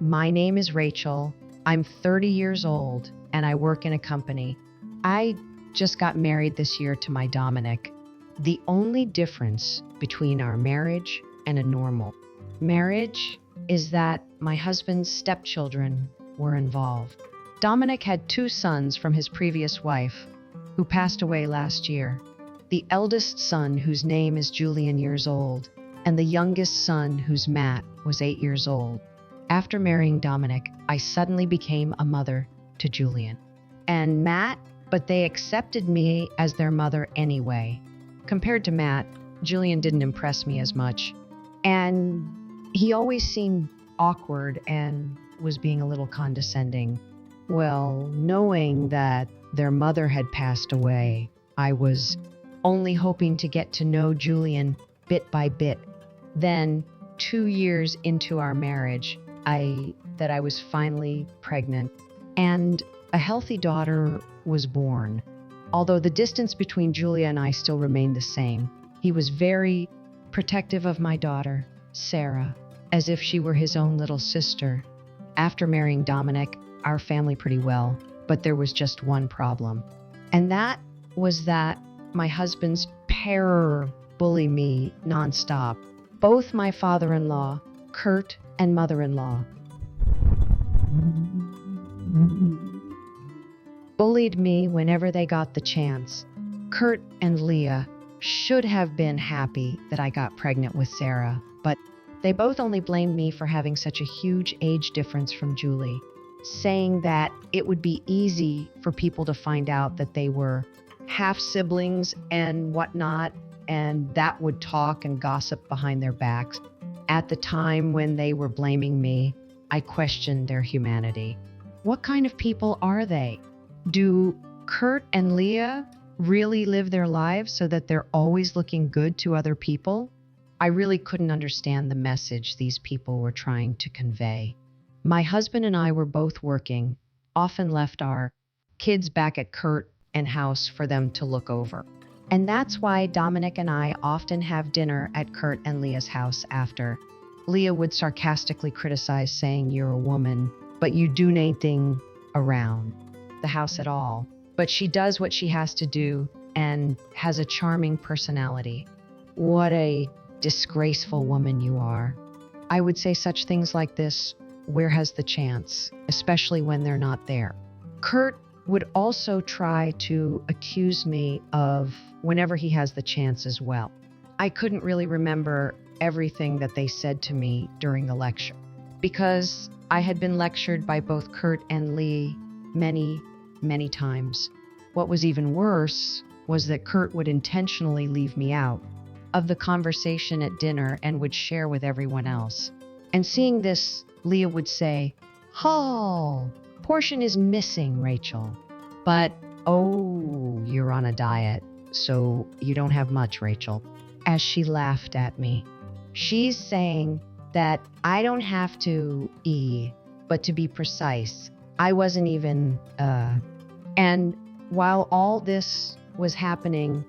My name is Rachel. I'm 30 years old and I work in a company. I just got married this year to my Dominic. The only difference between our marriage and a normal marriage is that my husband's stepchildren were involved. Dominic had two sons from his previous wife, who passed away last year. The eldest son, whose name is Julian, years old, and the youngest son, whose Matt was 8 years old. After marrying Dominic, I suddenly became a mother to Julian and Matt, but they accepted me as their mother anyway. Compared to Matt, Julian didn't impress me as much, and he always seemed awkward and was being a little condescending. Well, knowing that their mother had passed away, I was only hoping to get to know Julian bit by bit. Then, 2 years into our marriage, I was finally pregnant, and a healthy daughter was born. Although the distance between Julia and I still remained the same, he was very protective of my daughter, Sarah, as if she were his own little sister. After marrying Dominic, our family pretty well, but there was just one problem. And that was that my husband's pair bully me nonstop. Both my father-in-law, Kurt, and mother-in-law bullied me whenever they got the chance. Kurt and Leah should have been happy that I got pregnant with Sarah, but they both only blamed me for having such a huge age difference from Julie, saying that it would be easy for people to find out that they were half siblings and whatnot, and that would talk and gossip behind their backs. At the time when they were blaming me, I questioned their humanity. What kind of people are they? Do Kurt and Leah really live their lives so that they're always looking good to other people? I really couldn't understand the message these people were trying to convey. My husband and I were both working, often left our kids back at Kurt and house for them to look over. And that's why Dominic and I often have dinner at Kurt and Leah's house after. Leah would sarcastically criticize, saying, "You're a woman, but you do anything around the house at all." But she does what she has to do and has a charming personality. What a disgraceful woman you are. I would say such things like this, where has the chance, especially when they're not there. Kurt would also try to accuse me of whenever he has the chance as well. I couldn't really remember everything that they said to me during the lecture because I had been lectured by both Kurt and Lee many, many times. What was even worse was that Kurt would intentionally leave me out of the conversation at dinner and would share with everyone else. And seeing this, Leah would say, "Oh, portion is missing, Rachel. But, oh, you're on a diet, so you don't have much, Rachel," as she laughed at me. She's saying that I don't have to eat, but to be precise, I wasn't even, And while all this was happening,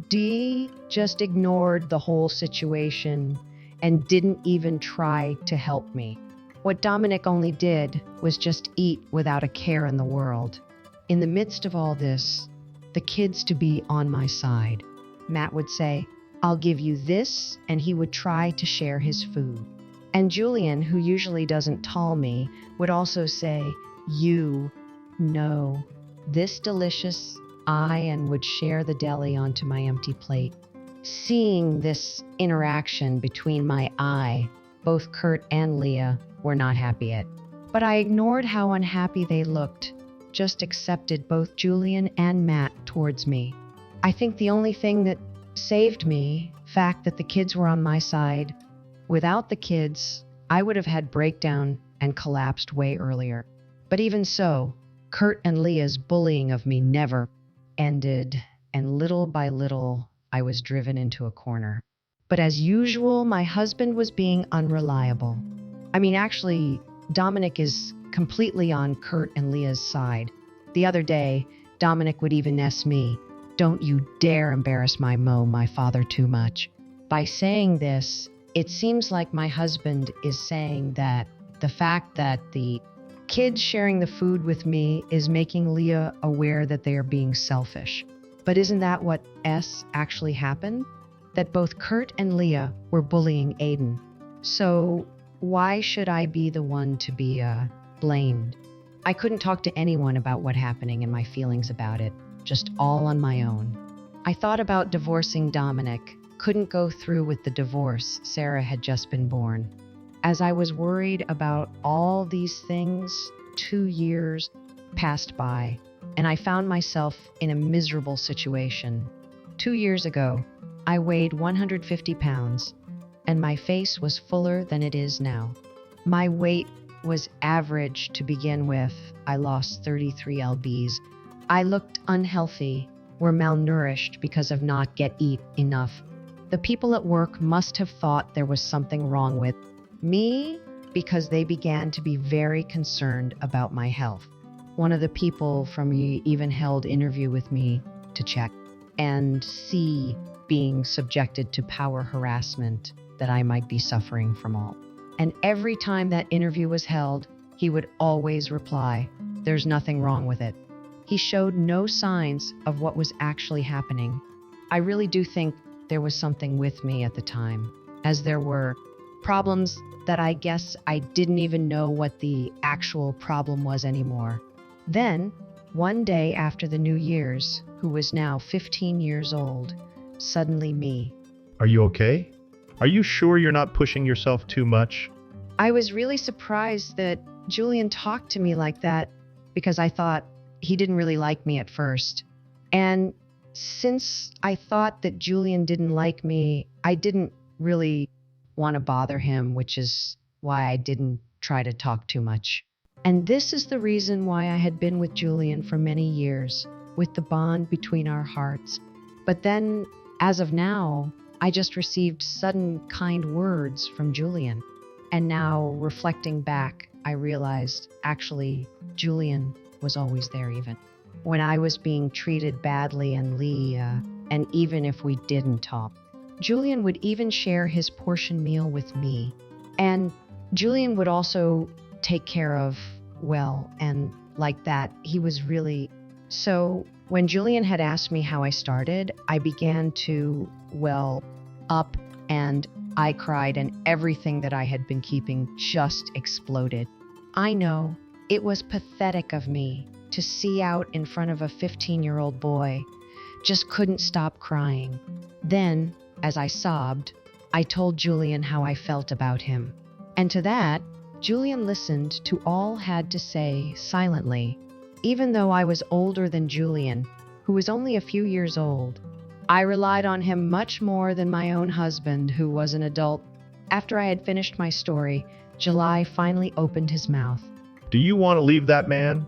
Dee just ignored the whole situation and didn't even try to help me. What Dominic only did was just eat without a care in the world. In the midst of all this, the kids to be on my side. Matt would say, "I'll give you this," and he would try to share his food. And Julian, who usually doesn't tall me, would also say, "You know this delicious," and would share the deli onto my empty plate. Seeing this interaction between my both Kurt and Leah were not happy at. But I ignored how unhappy they looked, just accepted both Julian and Matt towards me. I think the only thing that saved me, fact that the kids were on my side. Without the kids, I would have had breakdown and collapsed way earlier. But even so, Kurt and Leah's bullying of me never ended, and little by little, I was driven into a corner. But as usual, my husband was being unreliable. Actually, Dominic is completely on Kurt and Leah's side. The other day, Dominic would even ask me, "Don't you dare embarrass my father too much." By saying this, it seems like my husband is saying that The fact that the kids sharing the food with me is making Leah aware that they are being selfish. But isn't that what actually happened? That both Kurt and Leah were bullying Aiden. So why should I be the one to be blamed? I couldn't talk to anyone about what happening and my feelings about it, just all on my own. I thought about divorcing Dominic, couldn't go through with the divorce. Sarah had just been born. As I was worried about all these things, 2 years passed by, and I found myself in a miserable situation. 2 years ago, I weighed 150 pounds, and my face was fuller than it is now. My weight was average to begin with. I lost 33 lbs. I looked unhealthy, were malnourished because of not eat enough. The people at work must have thought there was something wrong with me because they began to be very concerned about my health. One of the people from me even held interview with me to check and see being subjected to power harassment that I might be suffering from all. And every time that interview was held, he would always reply, "There's nothing wrong with it." He showed no signs of what was actually happening. I really do think there was something with me at the time, as there were problems that I guess I didn't even know what the actual problem was anymore. Then, one day after the New Year's, who was now 15 years old, suddenly me. Are you okay? Are you sure you're not pushing yourself too much? I was really surprised that Julian talked to me like that because I thought he didn't really like me at first. And since I thought that Julian didn't like me, I didn't really want to bother him, which is why I didn't try to talk too much. And this is the reason why I had been with Julian for many years, with the bond between our hearts. But then, as of now, I just received sudden kind words from Julian. And now, reflecting back, I realized actually Julian was always there even when I was being treated badly and and even if we didn't talk. Julian would even share his portion meal with me. And Julian would also take care of, and like that, he was really... So when Julian had asked me how I started, I began to up and I cried and everything that I had been keeping just exploded. I know it was pathetic of me to see out in front of a 15-year-old boy, just couldn't stop crying. Then, as I sobbed, I told Julian how I felt about him. And to that, Julian listened to all I had to say silently. Even though I was older than Julian, who was only a few years old, I relied on him much more than my own husband, who was an adult. After I had finished my story, July finally opened his mouth. Do you want to leave that man?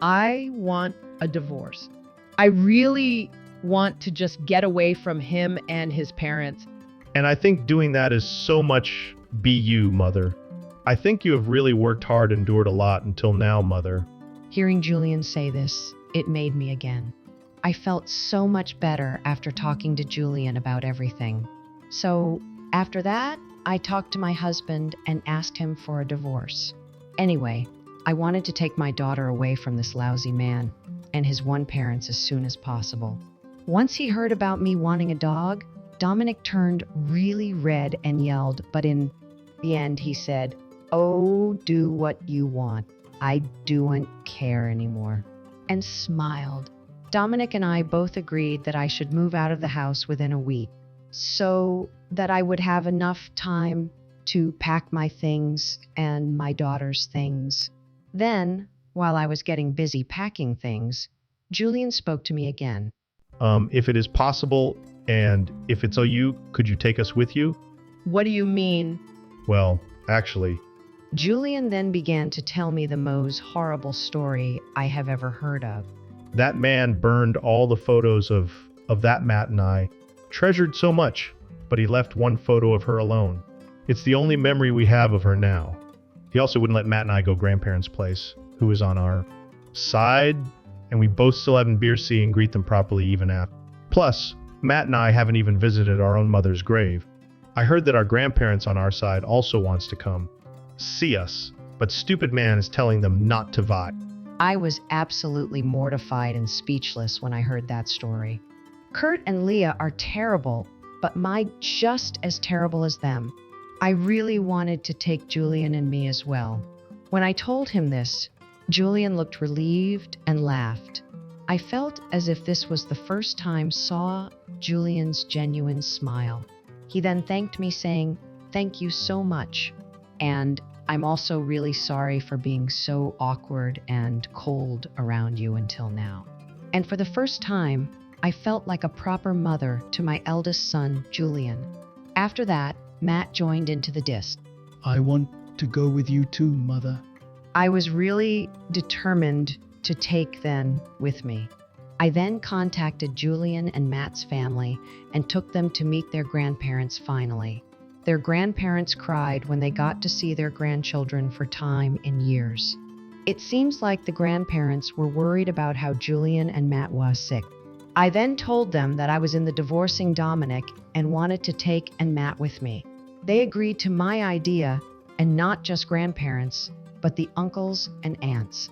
I want a divorce. I really want to just get away from him and his parents. And I think doing that is so much be you, Mother. I think you have really worked hard and endured a lot until now, Mother. Hearing Julian say this, it made me again. I felt so much better after talking to Julian about everything. So after that, I talked to my husband and asked him for a divorce. Anyway, I wanted to take my daughter away from this lousy man and his one parents as soon as possible. Once he heard about me wanting a dog, Dominic turned really red and yelled, but in the end he said, "Oh, do what you want. I don't care anymore," and smiled. Dominic and I both agreed that I should move out of the house within a week so that I would have enough time to pack my things and my daughter's things. Then, while I was getting busy packing things, Julian spoke to me again. If it is possible, and if it's you, could you take us with you? What do you mean? Well, actually... Julian then began to tell me the most horrible story I have ever heard of. That man burned all the photos of that Matt and I treasured so much, but he left one photo of her alone. It's the only memory we have of her now. He also wouldn't let Matt and I go grandparents' place, who is on our side, and we both still haven't beer see and greet them properly even after. Plus, Matt and I haven't even visited our own mother's grave. I heard that our grandparents on our side also wants to come see us, but stupid man is telling them not to vie. I was absolutely mortified and speechless when I heard that story. Kurt and Leah are terrible, but just as terrible as them. I really wanted to take Julian and me as well. When I told him this, Julian looked relieved and laughed. I felt as if this was the first time saw Julian's genuine smile. He then thanked me, saying, "Thank you so much. And I'm also really sorry for being so awkward and cold around you until now." And for the first time, I felt like a proper mother to my eldest son, Julian. After that, Matt joined into the disc. I want to go with you too, Mother. I was really determined to take them with me. I then contacted Julian and Matt's family and took them to meet their grandparents finally. Their grandparents cried when they got to see their grandchildren for time in years. It seems like the grandparents were worried about how Julian and Matt was sick. I then told them that I was in the divorcing Dominic and wanted to take and Matt with me. They agreed to my idea, and not just grandparents, but the uncles and aunts.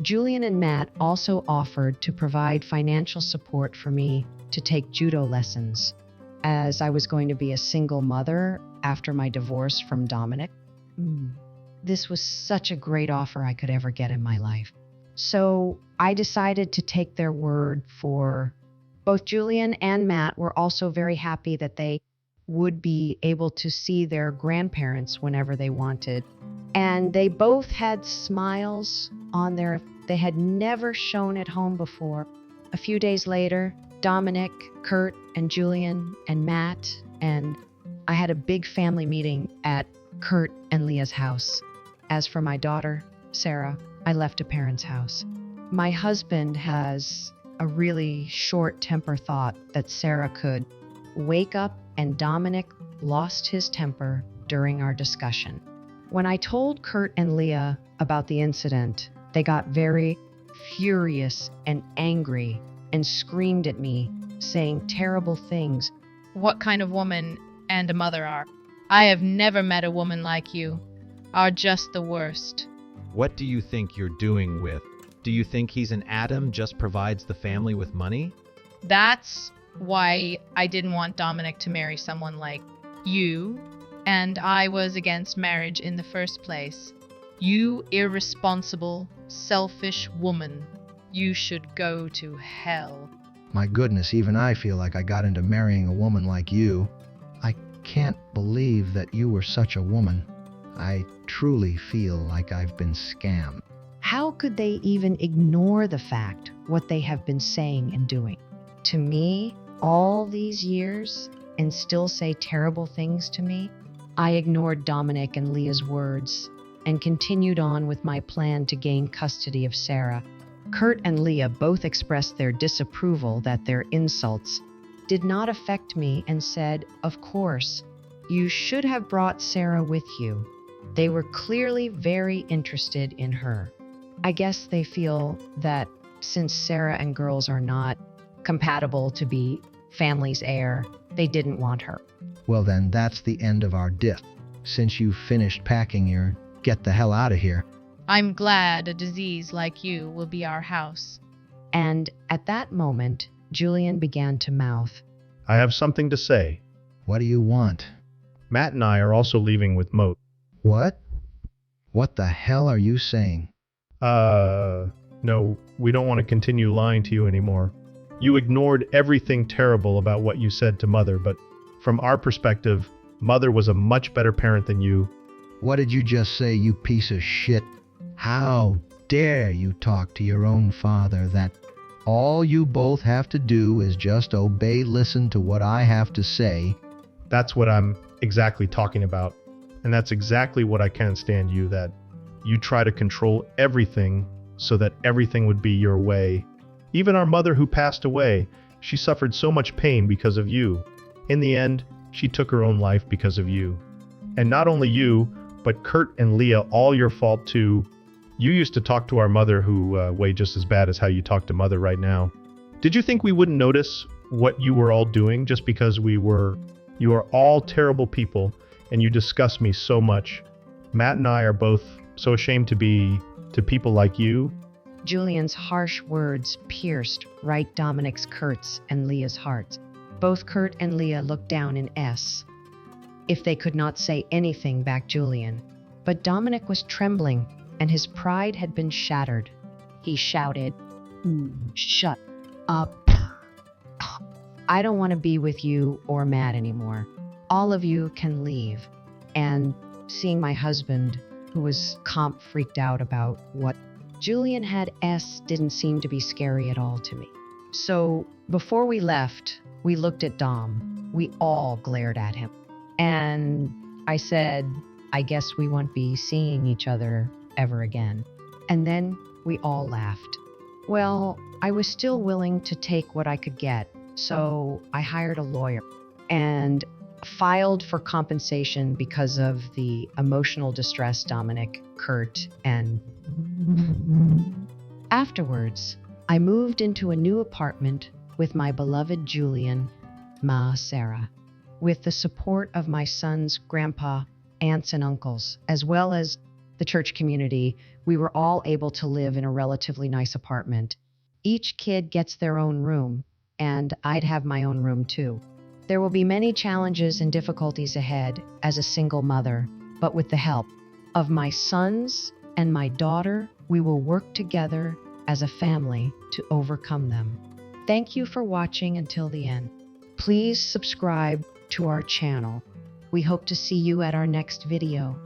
Julian and Matt also offered to provide financial support for me to take judo lessons, as I was going to be a single mother after my divorce from Dominic. This was such a great offer I could ever get in my life. So I decided to take their word for both Julian and Matt were also very happy that they would be able to see their grandparents whenever they wanted. And they both had smiles on they had never shown at home before. A few days later, Dominic, Kurt, and Julian, and Matt, and I had a big family meeting at Kurt and Leah's house. As for my daughter, Sarah, I left a parent's house. My husband has a really short-temper thought that Sarah could wake up, and Dominic lost his temper during our discussion. When I told Kurt and Leah about the incident, they got very furious and angry and screamed at me, saying terrible things. What kind of woman and a mother are? I have never met a woman like you. Are just the worst. What do you think you're doing with? Do you think he's an Adam just provides the family with money? That's why I didn't want Dominic to marry someone like you, and I was against marriage in the first place. You irresponsible, selfish woman. You should go to hell. My goodness, even I feel like I got into marrying a woman like you. I can't believe that you were such a woman. I truly feel like I've been scammed. How could they even ignore the fact what they have been saying and doing to me all these years and still say terrible things to me? I ignored Dominic and Leah's words and continued on with my plan to gain custody of Sarah. Kurt and Leah both expressed their disapproval that their insults did not affect me and said, "Of course, you should have brought Sarah with you." They were clearly very interested in her. I guess they feel that since Sarah and girls are not compatible to be family's heir, they didn't want her. Well then, that's the end of our diff. Since you've finished packing your get the hell out of here. I'm glad a disease like you will be our house. And at that moment, Julian began to mouth, I have something to say. What do you want? Matt and I are also leaving with Moat. What? What the hell are you saying? No, we don't want to continue lying to you anymore. You ignored everything terrible about what you said to Mother, but from our perspective, Mother was a much better parent than you. What did you just say, you piece of shit? How dare you talk to your own father that all you both have to do is just listen to what I have to say? That's what I'm exactly talking about. And that's exactly what I can't stand you, that you try to control everything so that everything would be your way. Even our mother who passed away, she suffered so much pain because of you. In the end, she took her own life because of you. And not only you, but Kurt and Leah, all your fault too. You used to talk to our mother who way just as bad as how you talk to Mother right now. Did you think we wouldn't notice what you were all doing just because you are all terrible people and you disgust me so much? Matt and I are both so ashamed to be to people like you. Julian's harsh words pierced right Dominic's, Kurt's, and Leah's hearts. Both Kurt and Leah looked down in S, if they could not say anything back Julian. But Dominic was trembling, and his pride had been shattered. He shouted, "Shut up. I don't want to be with you or Matt anymore. All of you can leave." And seeing my husband, who was freaked out about what Julian had didn't seem to be scary at all to me. So before we left, we looked at Dom. We all glared at him. And I said, "I guess we won't be seeing each other ever again." And then we all laughed. Well, I was still willing to take what I could get, so I hired a lawyer and filed for compensation because of the emotional distress Dominic, Kurt, and afterwards, I moved into a new apartment with my beloved Julian, Ma Sarah. With the support of my son's grandpa, aunts, and uncles, as well as the church community, we were all able to live in a relatively nice apartment. Each kid gets their own room, and I'd have my own room too. There will be many challenges and difficulties ahead as a single mother, but with the help of my sons and my daughter, we will work together as a family to overcome them. Thank you for watching until the end. Please subscribe to our channel. We hope to see you at our next video.